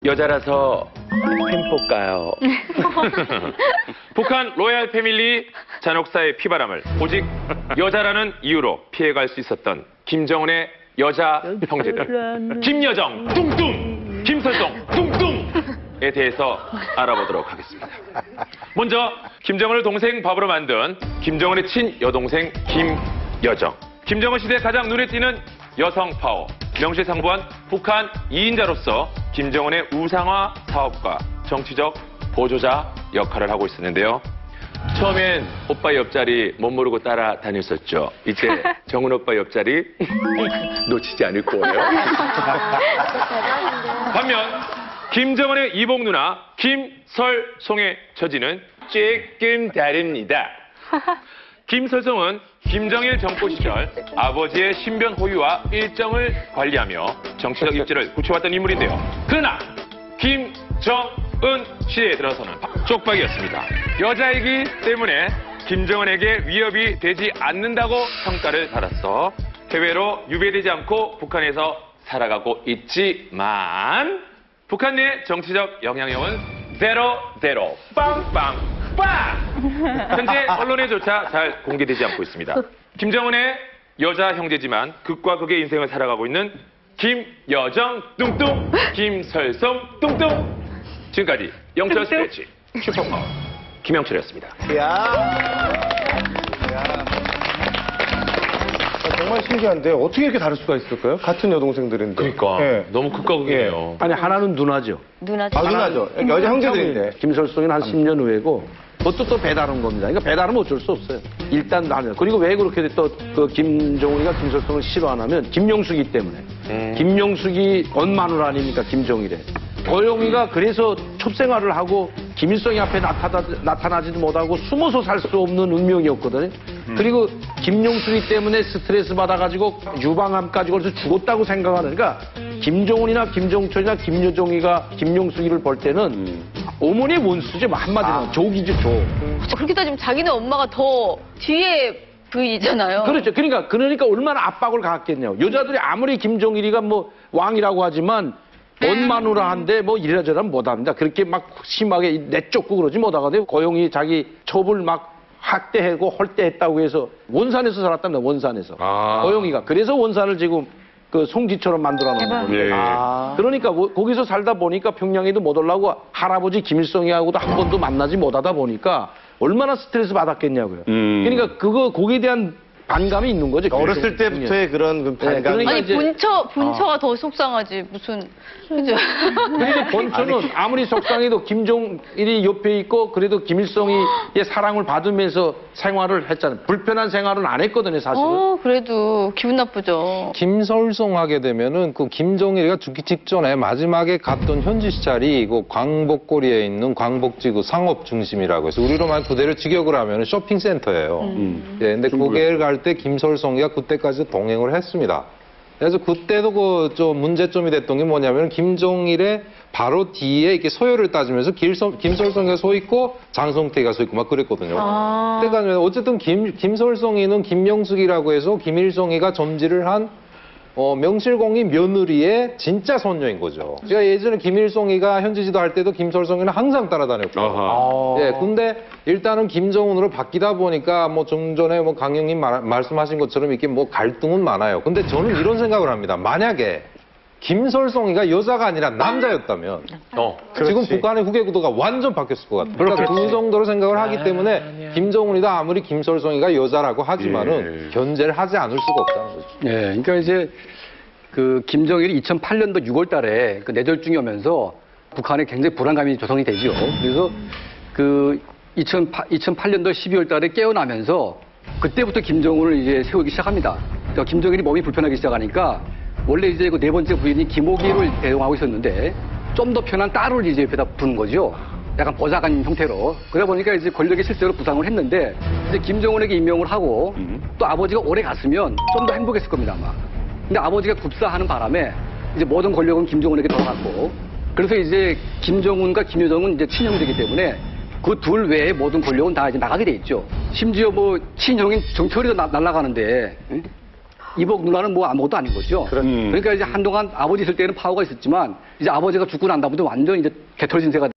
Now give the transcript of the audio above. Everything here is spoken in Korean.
여자라서 햄볶아요. 북한 로얄 패밀리 잔혹사의 피바람을 오직 여자라는 이유로 피해갈 수 있었던 김정은의 여자 형제들. 김여정 뚱뚱, 김설동 뚱뚱에 대해서 알아보도록 하겠습니다. 먼저 김정은을 동생 밥으로 만든 김정은의 친여동생 김여정. 김정은 시대 가장 눈에 띄는 여성 파워. 명실상부한 북한 2인자로서 김정은의 우상화 사업과 정치적 보조자 역할을 하고 있었는데요. 처음엔 오빠 옆자리 못 모르고 따라다녔었죠. 이제 정은 오빠 옆자리 놓치지 않을 거예요. 반면 김정은의 이복 누나 김설송의 처지는 조금 다릅니다. 김설송은 김정일 정부 시절 아버지의 신변 호위와 일정을 관리하며 정치적 입지를 굳혀왔던 인물인데요. 그러나 김정은 시대에 들어서는 쪽박이었습니다. 여자이기 때문에 김정은에게 위협이 되지 않는다고 평가를 받았어 해외로 유배되지 않고 북한에서 살아가고 있지만 북한 내 정치적 영향력은 제로 빵빵 현재 언론에조차 잘 공개되지 않고 있습니다. 김정은의 여자 형제지만 극과 극의 인생을 살아가고 있는 김여정 뚱뚱, 김설성 뚱뚱. 지금까지 영철 스트레치 슈퍼파워 김영철이었습니다. 정말 신기한데 어떻게 이렇게 다를 수가 있을까요? 같은 여동생들인데. 그러니까 예. 너무 극과 극이에요. 아니 하나는 누나죠. 누나죠. 아, 누나죠. 여자 형제들인데. 김설송이는 한 10년 후에고 그것도 또 배다른 겁니다. 그러니까 배다르면 어쩔 수 없어요. 일단 나는. 그리고 왜 그렇게 또 그 김정은이가 김설송을 싫어 안 하면 김용숙이 때문에. 김용숙이 언마누라 아닙니까 김정일에. 고영이가 그래서 첩생활을 하고 김일성이 앞에 나타나지도 못하고 숨어서 살 수 없는 운명이었거든요. 그리고 김용숙이 때문에 스트레스 받아가지고 유방암까지 걸려서 죽었다고 생각하는. 그러니까 김정은이나 김정철이나 김여정이가 김용숙이를 볼 때는 어머니의 원수죠. 한마디로 족이죠, 족. 그렇게 따지면 자기네 엄마가 더 뒤에 V잖아요. 그렇죠. 그러니까 얼마나 압박을 가했겠냐고. 여자들이 아무리 김정일이가 뭐 왕이라고 하지만 언마누라한데 뭐 이래저래 못합니다. 그렇게 막 심하게 내쫓고 그러지 못하거든요. 고영이 자기 첩을 막 학대하고 헐대했다고 해서 원산에서 살았답니다. 원산에서. 고영이가. 그래서 원산을 지금 그 송지처럼 만들어 놓은 거예요. 그러니까 거기서 살다 보니까 평양에도 못 올라오고 할아버지 김일성이하고도 한 번도 만나지 못하다 보니까 얼마나 스트레스 받았겠냐고요. 그러니까 거기에 대한 반감이 있는 거죠. 어렸을 때부터의 그런 그 반감. 그러니까 아니 이제- 본처가 더 속상하지 무슨 그죠? 그래도 본처는 아무리 속상해도 김정일이 옆에 있고 그래도 김일성이의 사랑을 받으면서 생활을 했잖아요. 불편한 생활은 안 했거든요, 사실은. 그래도 기분 나쁘죠. 김설송 하게 되면은 그 김정일이가 죽기 직전에 마지막에 갔던 현지 시찰이 그 광복거리에 있는 광복지구 상업 중심이라고 해서 우리로 말 그대로 직역을 하면은 쇼핑센터예요. 예, 근데 거기를 갈 때 김설송이가 그때까지 동행을 했습니다. 그래서 그때도 그 좀 문제점이 됐던 게 뭐냐면 김정일의 바로 뒤에 이렇게 서열을 따지면서 김설송이가 서 있고 장성택이가 서 있고 막 그랬거든요. 그러니까 어쨌든 김설송이는 김명숙이라고 해서 김일성이가 점지를 한 명실공히 며느리의 진짜 손녀인 거죠. 제가 예전에 김일성이가 현지 지도할 때도 김설송이는 항상 따라다녔고. 예, 근데 일단은 김정은으로 바뀌다 보니까 뭐 좀 전에 뭐 강영님 말씀하신 것처럼 이렇게 뭐 갈등은 많아요. 근데 저는 이런 생각을 합니다. 만약에 김설송이가 여자가 아니라 남자였다면 지금 북한의 후계 구도가 완전 바뀌었을 것 같아요. 그러니까 그 정도로 생각을 하기 때문에 김정은이도 아무리 김설송이가 여자라고 하지만은 견제를 하지 않을 수가 없다는 거죠. 예, 그러니까 이제 그 김정일이 2008년도 6월 달에 그 뇌졸중이 오면서 북한에 굉장히 불안감이 조성이 되죠. 그래서 그 2008년도 12월 달에 깨어나면서 그때부터 김정은을 이제 세우기 시작합니다. 그러니까 김정일이 몸이 불편하기 시작하니까 원래 이제 그 네 번째 부인이 김호기를 대동하고 있었는데 좀 더 편한 딸을 이제 옆에다 부른 거죠. 약간 보좌관 형태로. 그러다 보니까 이제 권력이 실제로 부상을 했는데 이제 김정은에게 임명을 하고 또 아버지가 오래 갔으면 좀 더 행복했을 겁니다, 아마. 근데 아버지가 급사하는 바람에 이제 모든 권력은 김정은에게 돌아갔고 그래서 이제 김정은과 김여정은 이제 친형제이기 때문에 그 둘 외에 모든 권력은 다 이제 나가게 돼 있죠. 심지어 뭐 친형인 정철이도 날아가는데 이복 누나는 뭐 아무것도 아닌 거죠. 그러니까 이제 한동안 아버지 있을 때는 파워가 있었지만 이제 아버지가 죽고 난 다음부터 완전 이제 개털 진세가